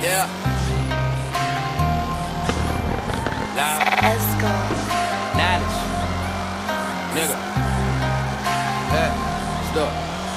Yeah. Loud. Let's go. Knowledge. Nigga. Hey, let's do it.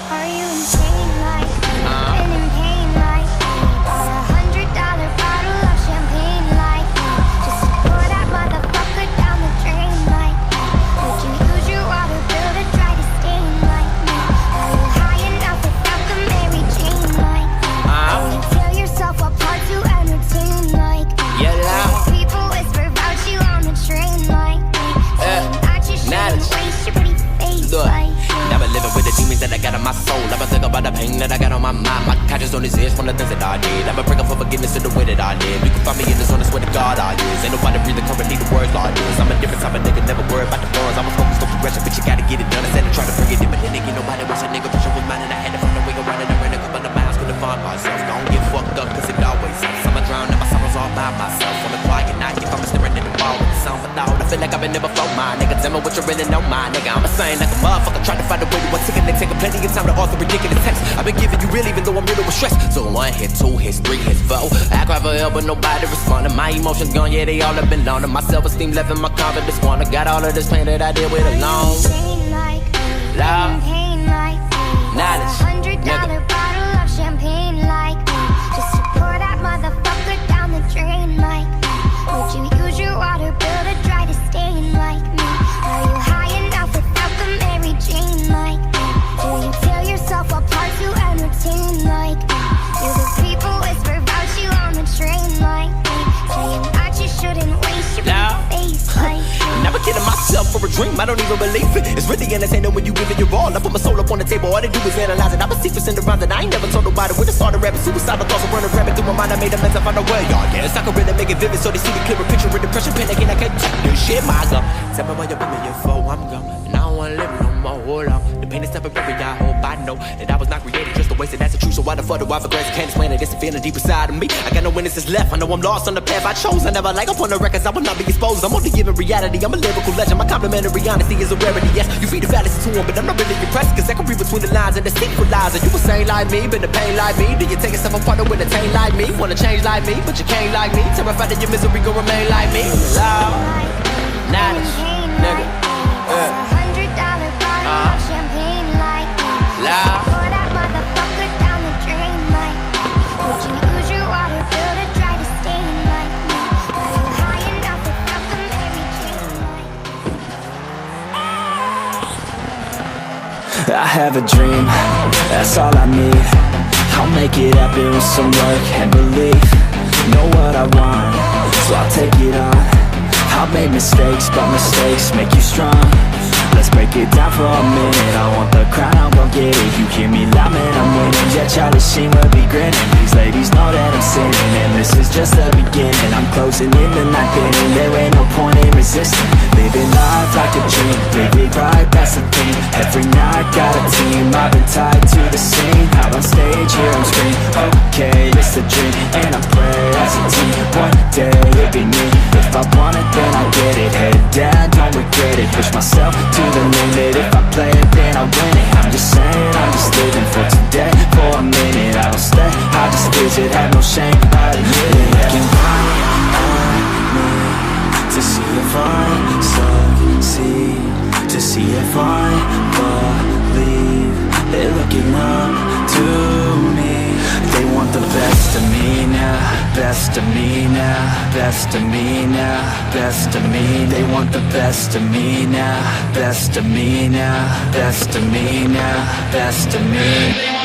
Are you insane like me? Been in pain like me? Bought $100 bottle of champagne like me? Just to pour that motherfucker down the drain like me? Would you use your water bill to try to stain like me? Are you high enough without the Mary Jane like me? Can you tear yourself apart to entertain like me? Yeah, loud. People whisper about you on the train like me, saying that you shouldn't waste your pretty face Look, like me. never living with the demons that I got in my soul. Never think about the pain that I got on my mind. My conscience on his ears from the things that I did. Never break up for forgiveness in the way that I live. You can find me in this on the swear to God I is. Ain't nobody breathing currently the words like this. I'm a different type of nigga, never worry about the bars. I'm a focused on progression, but you gotta get it done. I said I try to bring it in, but then again nobody wants a nigga. Pressure was mine and I had to find a way around it. I ran a couple of miles, couldn't find myself. Don't get fucked up, cause it always sucks. I'ma drown in my sorrows all by myself. On the quiet night, if I'm staring at the wall with the sound without. I feel like I've been there before, my nigga. Tell me what you really know, my nigga. I'm a saying like a motherfucker, trying to find a way to take a nigga, taking plenty of time to author ridiculous text. I've been giving you real even though I'm riddled with stress. So 1 hit, 2 hits, 3 hits, 4. I cry for help but nobody responding. My emotions gone, yeah, they all have been loaned. My self-esteem left and my confidence gone. I got all of this pain that I deal with alone. Loud. Knowledge. $100 bottle of champagne like me, just to pour that motherfucker down the drain like me. Would you use your water bill to try to stain like me? Are you high enough without the Mary Jane like me? Do you tear yourself apart to entertain like me? Do the people whisper about you on the train like me, saying that you shouldn't waste your face like me? Never kidding myself for a dream, I don't even believe it. It's really entertaining when you give it your all. I put my soul up on the table, all they do is analyze it. I'm a secret in the rhymes that I ain't never told nobody. When I started rapping, suicidal thoughts are running rampant through my mind. I made amends, I found a way, y'all. Yes, I can really make it vivid so they see the clearer picture of depression, panic, and I can't take this shit, my God. Tell me why you're with me, you're for I'm gone. And I don't wanna live no more, hold on. The pain is temporary, I hope I know that I was not created just to waste it, that's the truth. So why the fuck do I forget can't explain it? It's a feeling deep inside of me. I got no witnesses left, I know I'm lost on the path I chose. I never like up on the records, I will not be exposed. I'm only giving reality, I'm a lyrical legend. My complimentary honesty is a rarity, yes. You feed the fallacy to them, but I'm not really impressed, cause I can read between the lines and the secret lies. And you were sane like me, been the pain like me. Do you take yourself apart with a taint like me? Wanna change like me, but you can't like me. Terrified that your misery gon' remain like me. Loud. Knowledge. Nigga. $100 bottle of champagne like me. Loud. Pour that motherfucker down the drain like me. Would you use your water bill to try to stain like me? Are you high enough without the Mary Jane like me? I have a dream, that's all I need. I'll make it happen with some work and belief. Know what I want, so I'll take it on. I've made mistakes, but mistakes make you strong. Let's break it down for a minute. I want the crown, I'm gon' get it. You hear me loud, man, I'm winning. Yeah, Charlie Sheen will be grinning. These ladies know that I'm sinning, and this is just the beginning. I'm closing in the ninth inning. There ain't no point in resisting. Living life like a dream, live it right, that's the thing. Every night got a team, I've been tied to the scene. Out on stage, here I'm screaming. Okay, it's a dream, and I pray as a team. One day it'll be me. If I want it, then I'll get it. Head down, don't regret it. Push myself to the limit. If I play it, then I win it. I'm just saying, I'm just living for today. For a minute, I don't stay, I just visit. Have no shame, I admit it. Looking right at me to see if I succeed, to see if I believe. They're looking up to me. They want the best of me now, best of me now, best of me now, best of me. They want the best of me now, best of me now, best of me now, best of me.